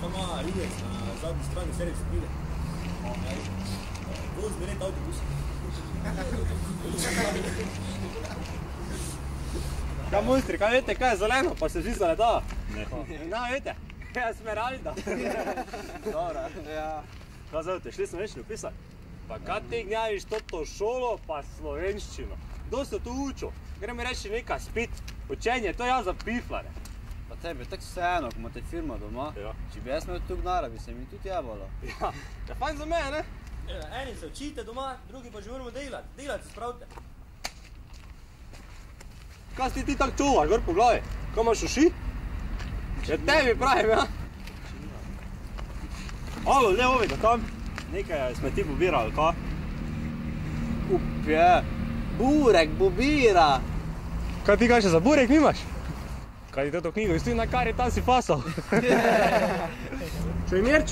pa ima rivec na zadnji strani servisa knjige. Vozni red avtobus. Kaj mojstri, kaj vete, kaj je zeleno, pa se žica letava? Ne. Na, vete, kaj je Smeralda. Dobra. Kaj zavete, šli smo večni upisati? Pa kaj ti gnjaviš toto šolo, pa slovenščino? Kdo se tu učil? Gre mi reči nekaj spit, učenje, to je ja za piflare. Pa tebi, tako vseeno, ko imate firma doma, če bi jaz imel tu gnara, bi se mi tudi javalo. Ja, je fajn za mene, ne? Eni se učite doma, drugi pa že moramo delati. Delati se spravite. Kaj si ti tako čuvaš, gor po glavi? Kaj imaš uši? Ja tebi pravim, ja? Alo, ne ovega, kam? Nekaj smo ti pobirali, kaj? Upje, burek, bubira. Kaj ti kaže, za burek nimaš? Kaj ti to knjigo, isti na kar je tam si fasal. Čuj Mirč,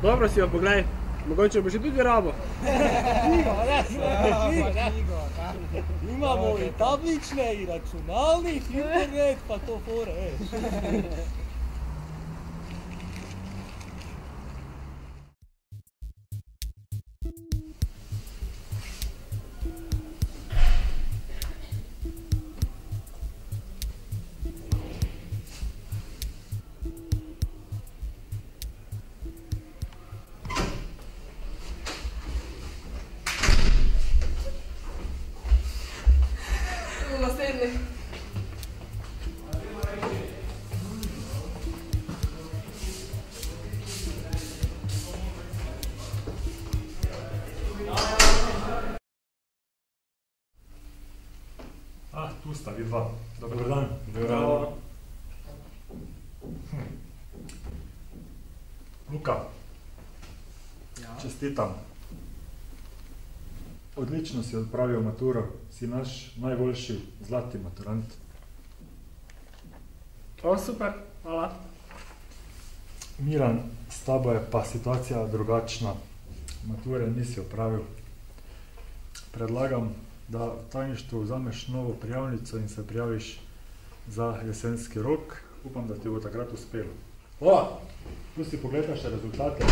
dobro si jo pogledaj, mogoče boš tudi rabo. Knjigo, ne? Imamo i tablične, i računalnik, internet, pa to fore, veš. Naslednji. Tu sta vi dva. Dobar dan. Luka, čestitam. Odlično si odpravil maturo, si naš najboljši zlati maturant. O, super, hvala. Miran, s tabo je pa situacija drugačna. Mature nisi opravil. Predlagam, da v tajništvu vzameš novo prijavnico in se prijaviš za jesenski rok. Upam, da ti bo takrat uspelo. O, tu si pogledaš rezultate.